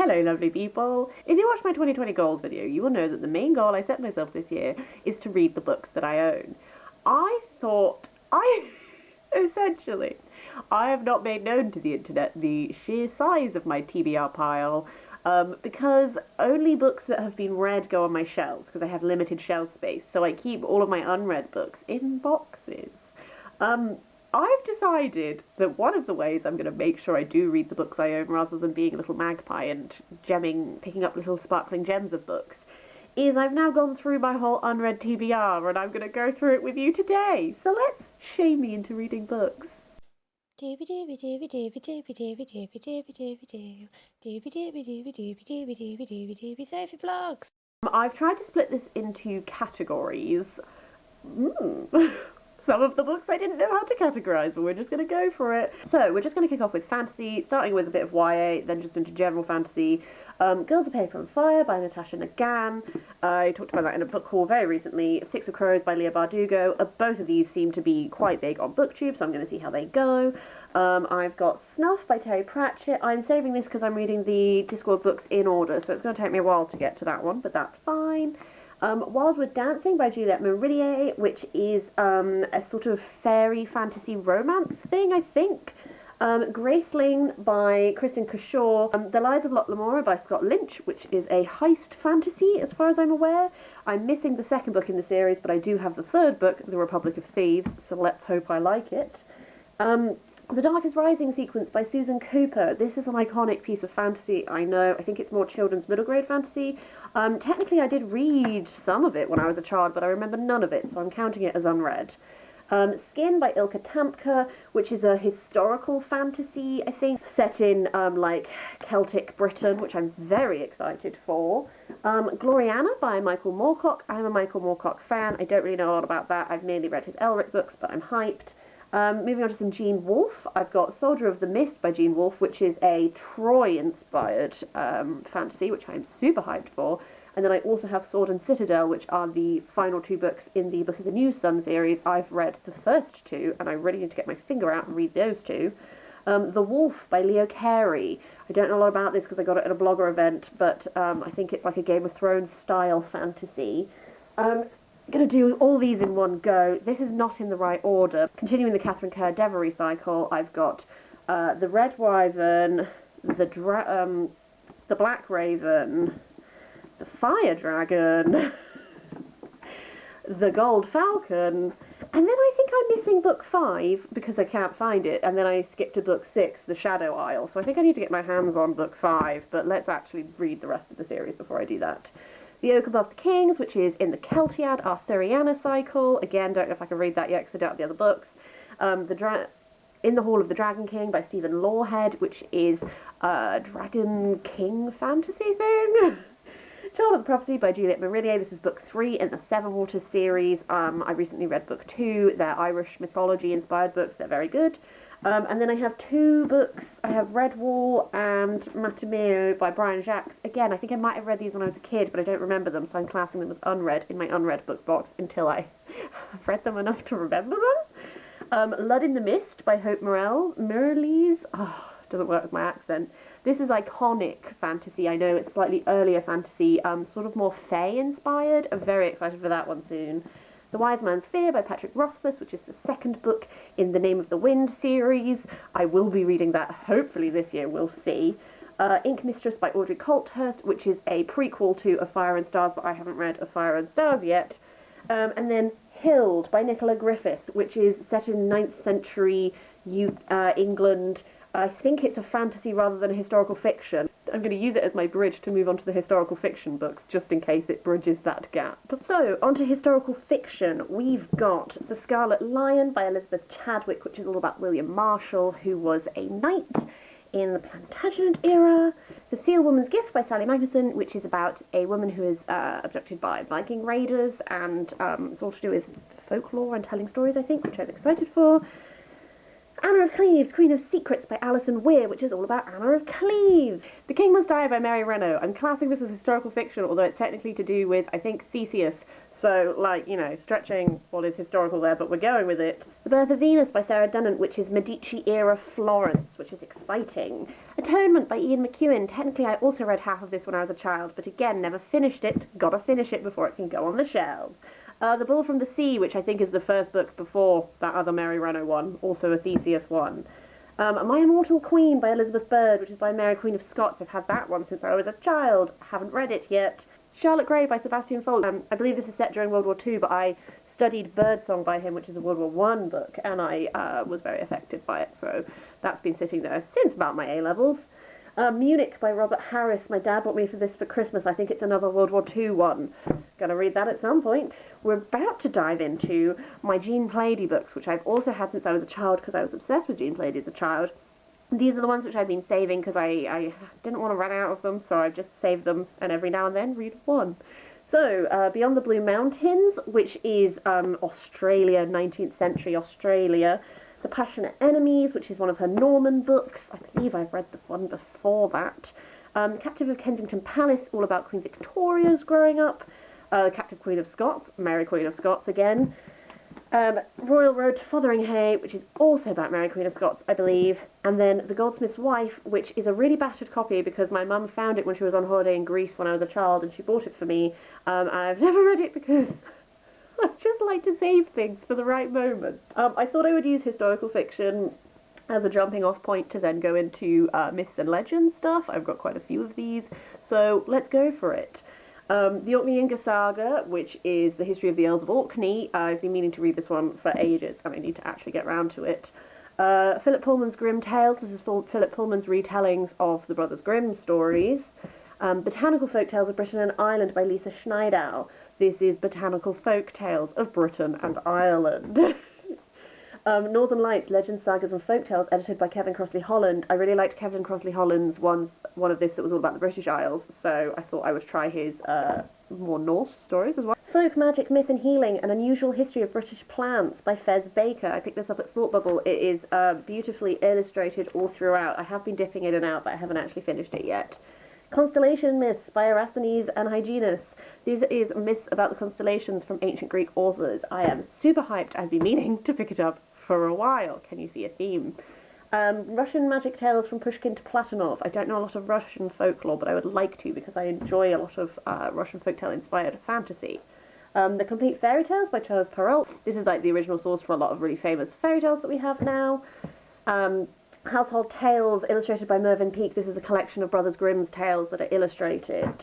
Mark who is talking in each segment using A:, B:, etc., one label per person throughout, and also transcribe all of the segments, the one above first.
A: Hello lovely people! If you watched my 2020 goals video, you will know that the main goal I set myself this year is to read the books that I own. Essentially, I have not made known to the internet the sheer size of my TBR pile, because only books that have been read go on my shelves, because I have limited shelf space, so I keep all of my unread books in boxes. I've decided that one of the ways I'm going to make sure I do read the books I own rather than being a little magpie and picking up little sparkling gems of books, is I've now gone through my whole unread TBR and I'm going to go through it with you today. So let's shame me into reading books.
B: Sophie Vlogs.
A: I've tried to split this into categories. Some of the books I didn't know how to categorise, but we're just going to go for it. So, we're just going to kick off with fantasy, starting with a bit of YA, then just into general fantasy. Girls of Paper and Fire by Natasha Ngan. I talked about that in a book haul very recently. Six of Crows by Leah Bardugo. Both of these seem to be quite big on BookTube, so I'm going to see how they go. I've got Snuff by Terry Pratchett. I'm saving this because I'm reading the Discord books in order, so it's going to take me a while to get to that one, but that's fine. Wildwood Dancing by Juliette Marillier, which is a sort of fairy fantasy romance thing, I think. Graceling by Kristen Kershaw. The Lies of Locke Lamora by Scott Lynch, which is a heist fantasy, as far as I'm aware. I'm missing the second book in the series, but I do have the third book, The Republic of Thieves, so let's hope I like it. The Dark is Rising sequence by Susan Cooper. This is an iconic piece of fantasy, I know. I think it's more children's middle grade fantasy. Technically I did read some of it when I was a child, but I remember none of it, so I'm counting it as unread. Skin by Ilka Tampka, which is a historical fantasy, I think, set in, like, Celtic Britain, which I'm very excited for. Gloriana by Michael Moorcock. I'm a Michael Moorcock fan. I don't really know a lot about that. I've mainly read his Elric books, but I'm hyped. Moving on to some Gene Wolfe, I've got Soldier of the Mist by Gene Wolfe, which is a Troy-inspired fantasy, which I'm super hyped for. And then I also have Sword and Citadel, which are the final two books in the Book of the New Sun series. I've read the first two, and I really need to get my finger out and read those two. The Wolf by Leo Carey. I don't know a lot about this because I got it at a blogger event, but I think it's like a Game of Thrones style fantasy. Going to do all these in one go. This is not in the right order. Continuing the Catherine Kerr Devery cycle, I've got the Red Wyvern, the Black Raven, the Fire Dragon, the Gold Falcon, and then I think I'm missing book 5 because I can't find it, and then I skipped to book 6, The Shadow Isle. So I think I need to get my hands on book 5, but let's actually read the rest of the series before I do that. The Oak Above the Kings, which is in the Keltiad Arthuriana cycle. Again, don't know if I can read that yet because I don't have the other books. In the Hall of the Dragon King by Stephen Lawhead, which is a Dragon King fantasy thing. Child of the Prophecy by Juliette Marillier. This is book 3 in the Seven Waters series. I recently read book 2. They're Irish mythology-inspired books. They're very good. And then I have 2 books. I have Redwall and Matameo by Brian Jacques. Again, I think I might have read these when I was a kid, but I don't remember them, so I'm classing them as unread in my unread book box until I have read them enough to remember them. Blood in the Mist by Hope Mirrlees. Oh, doesn't work with my accent. This is iconic fantasy. I know it's slightly earlier fantasy, sort of more Fae-inspired. I'm very excited for that one soon. The Wise Man's Fear by Patrick Rothfuss, which is the second book in the Name of the Wind series. I will be reading that hopefully this year, we'll see. Ink Mistress by Audrey Colthurst, which is a prequel to A Fire and Stars, but I haven't read A Fire and Stars yet. And then Hilled by Nicola Griffith, which is set in 9th century England. I think it's a fantasy rather than a historical fiction. I'm going to use it as my bridge to move on to the historical fiction books, just in case it bridges that gap. So, onto historical fiction. We've got The Scarlet Lion by Elizabeth Chadwick, which is all about William Marshall, who was a knight in the Plantagenet era. The Seal Woman's Gift by Sally Magnuson, which is about a woman who is abducted by Viking raiders, and it's all to do with folklore and telling stories, I think, which I'm excited for. Anna of Cleves, Queen of Secrets by Alison Weir, which is all about Anna of Cleves. The King Must Die by Mary Renault. I'm classing this as historical fiction, although it's technically to do with, I think, Theseus. So, like, you know, stretching what is historical there, but we're going with it. The Birth of Venus by Sarah Dunant, which is Medici-era Florence, which is exciting. Atonement by Ian McEwan. Technically, I also read half of this when I was a child, but again, never finished it. Gotta finish it before it can go on the shelves. The Bull from the Sea, which I think is the first book before that other Mary Renault one, also a Theseus one. My Immortal Queen by Elizabeth Bird, which is by Mary Queen of Scots. I've had that one since I was a child. Haven't read it yet. Charlotte Gray by Sebastian Faulk. I believe this is set during World War II, but I studied Birdsong by him, which is a World War I book, and I was very affected by it, so that's been sitting there since about my A-levels. Munich by Robert Harris. My dad bought me for this for Christmas. I think it's another World War II one. Gonna read that at some point. We're about to dive into my Jean Plaidy books, which I've also had since I was a child because I was obsessed with Jean Plaidy as a child. These are the ones which I've been saving because I didn't want to run out of them, so I've just saved them and every now and then read one. So, Beyond the Blue Mountains, which is Australia, 19th century Australia. The Passionate Enemies, which is one of her Norman books. I believe I've read the one before that. Captive of Kensington Palace, all about Queen Victoria's growing up. Captive Queen of Scots, Mary Queen of Scots again. Royal Road to Fotheringhay, which is also about Mary Queen of Scots, I believe. And then The Goldsmith's Wife, which is a really battered copy because my mum found it when she was on holiday in Greece when I was a child and she bought it for me. I've never read it because I just like to save things for the right moment. I thought I would use historical fiction as a jumping off point to then go into myths and legends stuff. I've got quite a few of these, so let's go for it. The Orkney-Inga Saga, which is the history of the Earls of Orkney. I've been meaning to read this one for ages, and I need to actually get round to it. Philip Pullman's Grimm Tales. This is Philip Pullman's retellings of the Brothers Grimm stories. Botanical Folk Tales of Britain and Ireland by Lisa Schneidow. This is Botanical Folk Tales of Britain and Ireland. Northern Lights, Legends, Sagas and Folk Tales, edited by Kevin Crossley Holland. I really liked Kevin Crossley Holland's one of this that was all about the British Isles, so I thought I would try his more Norse stories as well. Folk Magic, Myth and Healing, An Unusual History of British Plants by Fez Baker. I picked this up at Thought Bubble. It is beautifully illustrated all throughout. I have been dipping in and out, but I haven't actually finished it yet. Constellation Myths by Erasthenes and Hyginus. This is myths about the constellations from ancient Greek authors. I am super hyped. I've been meaning to pick it up for a while. Can you see a theme? Russian Magic Tales from Pushkin to Platonov. I don't know a lot of Russian folklore, but I would like to because I enjoy a lot of Russian folktale inspired fantasy. The Complete Fairy Tales by Charles Perrault. This is like the original source for a lot of really famous fairy tales that we have now. Household Tales, illustrated by Mervyn Peake. This is a collection of Brothers Grimm's tales that are illustrated.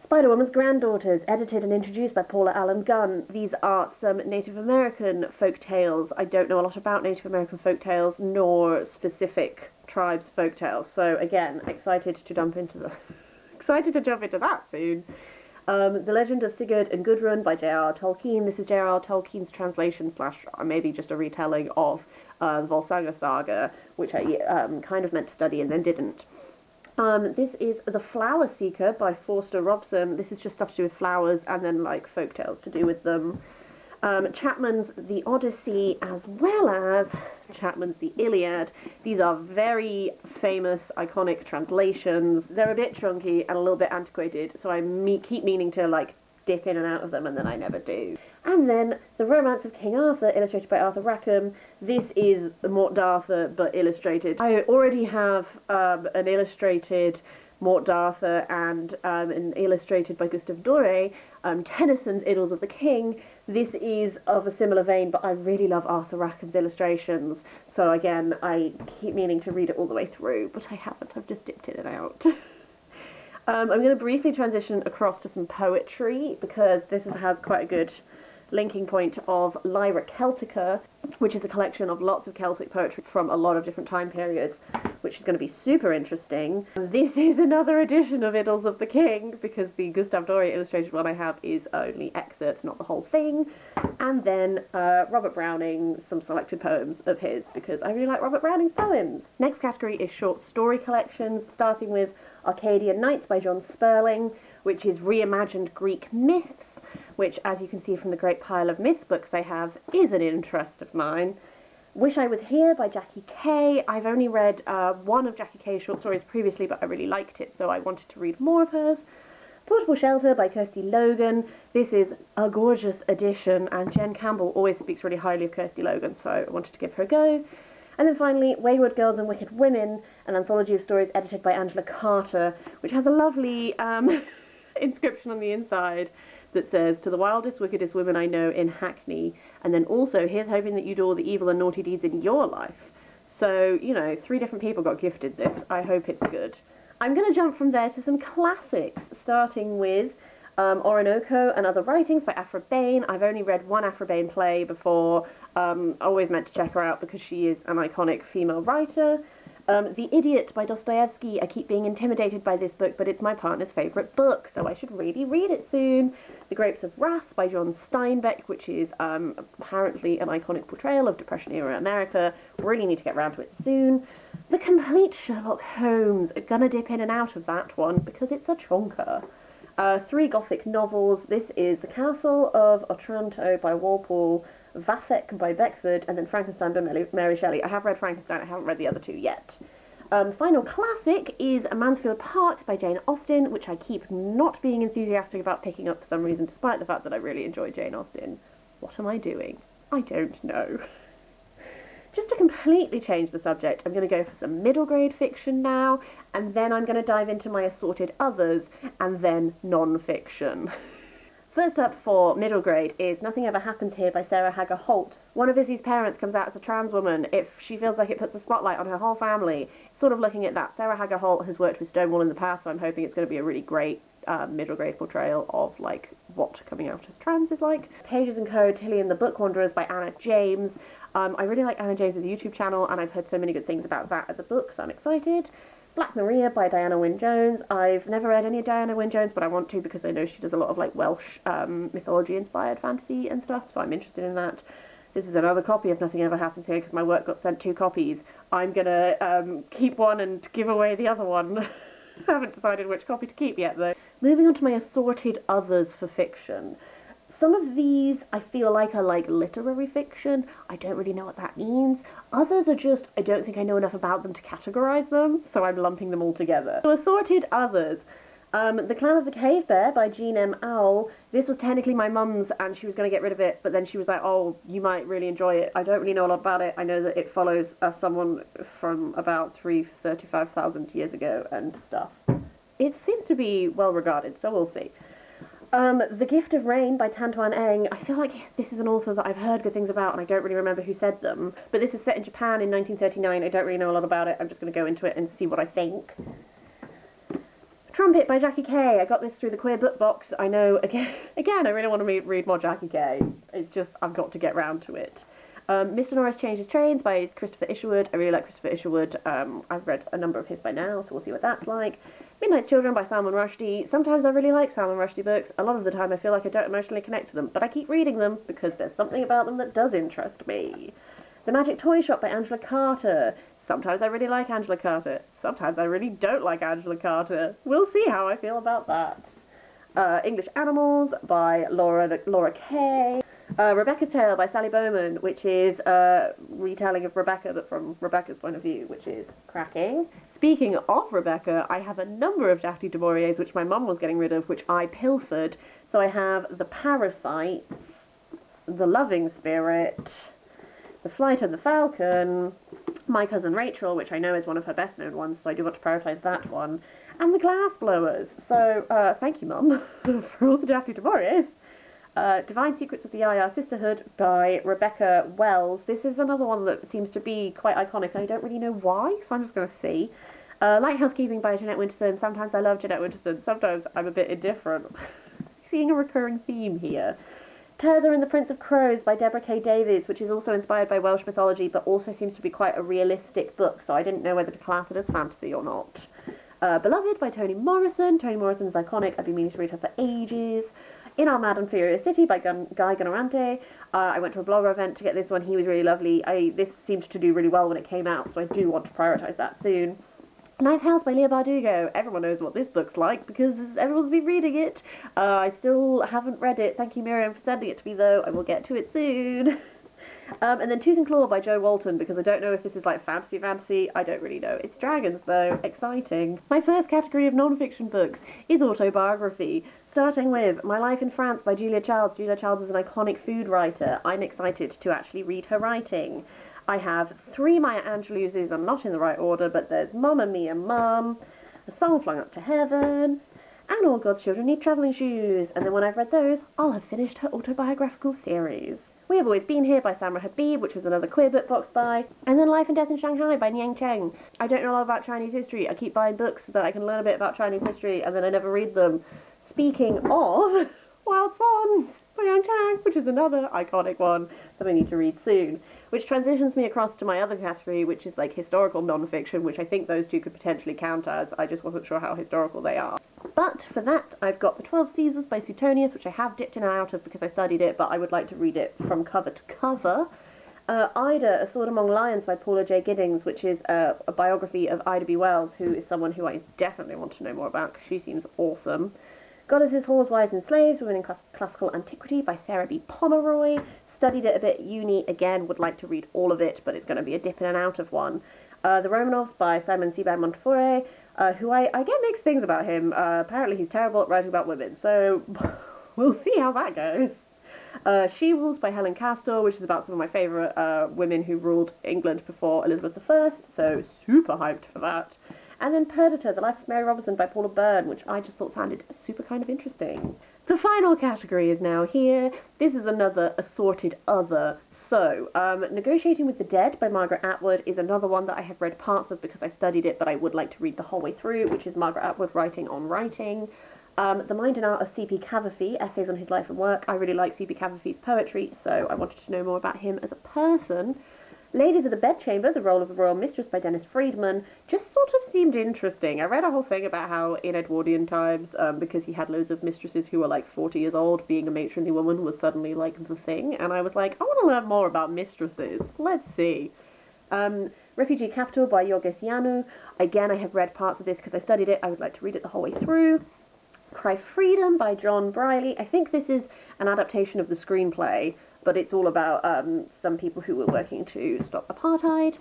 A: Spider-Woman's Granddaughters, edited and introduced by Paula Allen Gunn. These are some Native American folk tales. I don't know a lot about Native American folk tales, nor specific tribes folk tales. So again, excited to jump into that soon. The Legend of Sigurd and Gudrun by J.R.R. Tolkien. This is J.R.R. Tolkien's translation / maybe just a retelling of the Volsunga saga, which I kind of meant to study and then didn't. This is The Flower Seeker by Forster Robson. This is just stuff to do with flowers and then like folk tales to do with them. Chapman's The Odyssey as well as Chapman's The Iliad. These are very famous, iconic translations. They're a bit chunky and a little bit antiquated, so I keep meaning to like dip in and out of them and then I never do. And then The Romance of King Arthur, illustrated by Arthur Rackham. This is Mort d'Arthur, but illustrated. I already have an illustrated Mort d'Arthur and an illustrated by Gustave Doré, Tennyson's Idylls of the King. This is of a similar vein, but I really love Arthur Rackham's illustrations. So again, I keep meaning to read it all the way through, but I haven't. I've just dipped in and out. I'm going to briefly transition across to some poetry, because this has quite a good linking point of Lyra Celtica, which is a collection of lots of Celtic poetry from a lot of different time periods, which is going to be super interesting. This is another edition of Idylls of the King, because the Gustave Doré illustrated one I have is only excerpts, not the whole thing. And then Robert Browning, some selected poems of his, because I really like Robert Browning's poems. Next category is short story collections, starting with Arcadian Nights by John Sperling, which is reimagined Greek myths, which, as you can see from the great pile of myth books I have, is an interest of mine. Wish I Was Here by Jackie Kay. I've only read one of Jackie Kay's short stories previously, but I really liked it, so I wanted to read more of hers. Portable Shelter by Kirsty Logan. This is a gorgeous edition, and Jen Campbell always speaks really highly of Kirsty Logan, so I wanted to give her a go. And then finally, Wayward Girls and Wicked Women, an anthology of stories edited by Angela Carter, which has a lovely inscription on the inside that says, "To the wildest, wickedest women I know in Hackney," and then also, "Here's hoping that you do all the evil and naughty deeds in your life." So, you know, 3 different people got gifted this. I hope it's good. I'm going to jump from there to some classics, starting with Orinoco and Other Writings by Aphra Behn. I've only read one Aphra Behn play before. Always meant to check her out because she is an iconic female writer. The Idiot by Dostoevsky. I keep being intimidated by this book, but it's my partner's favourite book, so I should really read it soon. The Grapes of Wrath by John Steinbeck, which is apparently an iconic portrayal of Depression-era America. Really need to get around to it soon. The Complete Sherlock Holmes. I'm gonna dip in and out of that one because it's a chonker. 3 Gothic novels. This is The Castle of Otranto by Walpole, Vathek by Beckford, and then Frankenstein by Mary Shelley. I have read Frankenstein, I haven't read the other 2 yet. Final classic is Mansfield Park by Jane Austen, which I keep not being enthusiastic about picking up for some reason, despite the fact that I really enjoy Jane Austen. What am I doing? I don't know. Just to completely change the subject, I'm going to go for some middle grade fiction now, and then I'm going to dive into my assorted others, and then non-fiction. First up for middle grade is Nothing Ever Happens Here by Sarah Hager Holt. One of Izzy's parents comes out as a trans woman. If she feels like it puts a spotlight on her whole family, sort of looking at that. Sarah Hager Holt has worked with Stonewall in the past, so I'm hoping it's going to be a really great middle grade portrayal of like what coming out as trans is like. Pages and Co. Tilly and the Book Wanderers by Anna James. I really like Anna James' YouTube channel, and I've heard so many good things about that as a book, so I'm excited. Black Maria by Diana Wynne-Jones. I've never read any of Diana Wynne-Jones, but I want to because I know she does a lot of like Welsh mythology-inspired fantasy and stuff, so I'm interested in that. This is another copy of Nothing Ever Happens Here because my work got sent 2 copies. I'm gonna keep one and give away the other one. I haven't decided which copy to keep yet, though. Moving on to my assorted others for fiction. Some of these I feel like are like literary fiction. I don't really know what that means. Others are just, I don't think I know enough about them to categorise them, so I'm lumping them all together. So assorted others. The Clan of the Cave Bear by Jean M. Owl. This was technically my mum's and she was going to get rid of it, but then she was like, "Oh, you might really enjoy it." I don't really know a lot about it. I know that it follows someone from about 35,000 years ago and stuff. It seems to be well regarded, so we'll see. The Gift of Rain by Tan Tuan Eng. I feel like this is an author that I've heard good things about and I don't really remember who said them. But this is set in Japan in 1939. I don't really know a lot about it. I'm just going to go into it and see what I think. Trumpet by Jackie Kay. I got this through the Queer Book Box. I know, again, I really want to read more Jackie Kay. It's just, I've got to get round to it. Mr. Norris Changes Trains by Christopher Isherwood. I really like Christopher Isherwood. I've read a number of his by now, so we'll see what that's like. Midnight Children by Salman Rushdie. Sometimes I really like Salman Rushdie books. A lot of the time I feel like I don't emotionally connect to them, but I keep reading them because there's something about them that does interest me. The Magic Toy Shop by Angela Carter. Sometimes I really like Angela Carter. Sometimes I really don't like Angela Carter. We'll see how I feel about that. English Animals by Laura Kay. Rebecca's Tale by Sally Bowman, which is a retelling of Rebecca, but from Rebecca's point of view, which is cracking. Speaking of Rebecca, I have a number of Daphne du Mauriers which my mum was getting rid of, which I pilfered. So I have The Parasites, The Loving Spirit, The Flight of the Falcon, My Cousin Rachel, which I know is one of her best known ones, so I do want to prioritise that one, and The Glass Blowers. So thank you, Mum, for all the Daphne du Mauriers. Divine Secrets of the Yaya Sisterhood by Rebecca Wells. This is another one that seems to be quite iconic. I don't really know why, so I'm just going to see. Lighthouse Keeping by Jeanette Winterson. Sometimes I love Jeanette Winterson, sometimes I'm a bit indifferent. Seeing a recurring theme here. Terza and the Prince of Crows by Deborah K. Davies, which is also inspired by Welsh mythology, but also seems to be quite a realistic book, so I didn't know whether to class it as fantasy or not. Beloved by Toni Morrison. Toni Morrison is iconic. I've been meaning to read her for ages. In Our Mad and Furious City by Guy Gunnarante. I went to a blogger event to get this one. He was really lovely. This seemed to do really well when it came out, so I do want to prioritise that soon. Nice House by Leah Bardugo. Everyone knows what this book's like because everyone's been reading it. I still haven't read it. Thank you, Miriam, for sending it to me, though. I will get to it soon. And then Tooth and Claw by Jo Walton, because I don't know if this is like fantasy. I don't really know. It's dragons, though. Exciting. My first category of non-fiction books is autobiography, starting with My Life in France by Julia Childs. Julia Childs is an iconic food writer. I'm excited to actually read her writing. I have 3 Maya Angelou's. These are not in the right order, but there's Mamma Mia Mum, A Song Flung Up to Heaven, and All God's Children Need Travelling Shoes. And then when I've read those, I'll have finished her autobiographical series. We Have Always Been Here by Samra Habib, which was another queer book box buy. And then Life and Death in Shanghai by Niang Cheng. I don't know a lot about Chinese history. I keep buying books so that I can learn a bit about Chinese history, and then I never read them. Speaking of, Wild Swans by Yang Chang, which is another iconic one that I need to read soon. Which transitions me across to my other category, which is like historical non-fiction, which I think those two could potentially count as. I just wasn't sure how historical they are. But for that, I've got The 12 Caesars by Suetonius, which I have dipped in and out of because I studied it, but I would like to read it from cover to cover. Ida, A Sword Among Lions by Paula J. Giddings, which is a biography of Ida B. Wells, who is someone who I definitely want to know more about because she seems awesome. Goddesses, Whores, Wives and Slaves, Women in Classical Antiquity by Sarah B. Pomeroy. Studied it a bit at uni, again, would like to read all of it, but it's going to be a dip in and out of one. The Romanovs by Simon Sebag Montefiore, who I get mixed things about him. Apparently he's terrible at writing about women, so we'll see how that goes. She Rules by Helen Castor, which is about some of my favourite women who ruled England before Elizabeth I, so super hyped for that. And then Perdita, The Life of Mary Robinson by Paula Byrne, which I just thought sounded super kind of interesting. The final category is now here. This is another assorted other. So, Negotiating with the Dead by Margaret Atwood is another one that I have read parts of because I studied it, but I would like to read the whole way through, which is Margaret Atwood writing on writing. The Mind and Art of C.P. Cavafy, Essays on His Life and Work. I really like C.P. Cavafy's poetry, so I wanted to know more about him as a person. Ladies of the Bedchamber, The Role of the Royal Mistress by Dennis Friedman, just sort of seemed interesting. I read a whole thing about how in Edwardian times, because he had loads of mistresses who were like 40 years old, being a matronly woman was suddenly like the thing, and I was like, I want to learn more about mistresses. Let's see. Refugee Capital by Yorgos Ianu. Again, I have read parts of this because I studied it. I would like to read it the whole way through. Cry Freedom by John Briley. I think this is an adaptation of the screenplay, but it's all about some people who were working to stop apartheid.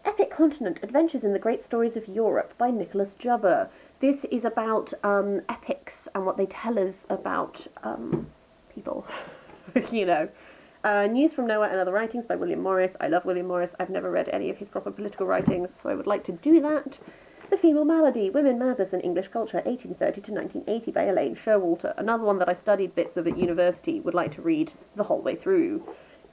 A: Epic Continent, Adventures in the Great Stories of Europe by Nicholas Jubber. This is about epics and what they tell us about people, you know. News from Nowhere and Other Writings by William Morris. I love William Morris. I've never read any of his proper political writings, so I would like to do that. The Female Malady, Women, Madness and English Culture, 1830 to 1980 by Elaine Sherwalter. Another one that I studied bits of at university, would like to read the whole way through.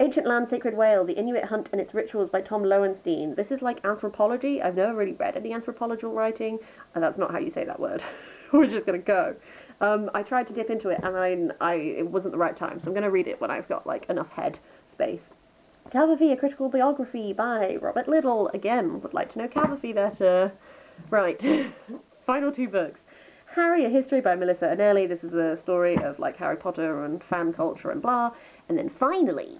A: Ancient Land, Sacred Whale, The Inuit Hunt and Its Rituals by Tom Lowenstein. This is like anthropology. I've never really read any anthropological writing, and that's not how you say that word. We're just going to go. I tried to dip into it, and it wasn't the right time, so I'm going to read it when I've got like enough head space. Cavafy, A Critical Biography by Robert Little. Again, would like to know Cavafy better. Right, final 2 books. Harry, A History by Melissa Anelli. This is a story of like Harry Potter and fan culture and blah. And then finally,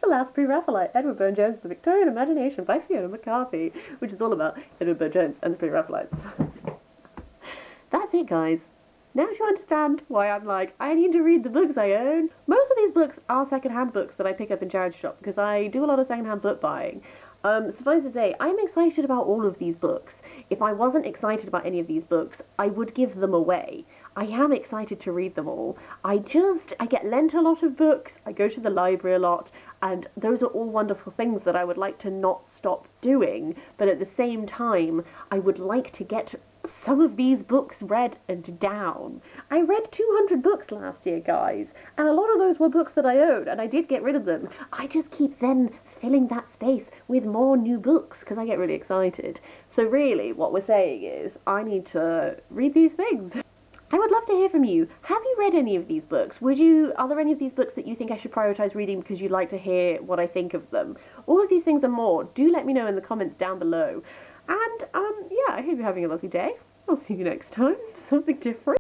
A: The Last Pre-Raphaelite, Edward Burne-Jones, The Victorian Imagination by Fiona McCarthy, which is all about Edward Burne-Jones and the Pre-Raphaelites. That's it, guys. Now you understand why I'm like, I need to read the books I own. Most of these books are second-hand books that I pick up in charity shop because I do a lot of second-hand book buying. Suffice to say, I'm excited about all of these books. If I wasn't excited about any of these books, I would give them away. I am excited to read them all. I get lent a lot of books, I go to the library a lot, and those are all wonderful things that I would like to not stop doing, but at the same time, I would like to get some of these books read and down. I read 200 books last year, guys, and a lot of those were books that I owned, and I did get rid of them. I just keep then filling that space with more new books, because I get really excited. So really, what we're saying is, I need to read these things. I would love to hear from you. Have you read any of these books? Are there any of these books that you think I should prioritise reading because you'd like to hear what I think of them? All of these things and more, do let me know in the comments down below. And, yeah, I hope you're having a lovely day. I'll see you next time. Something different.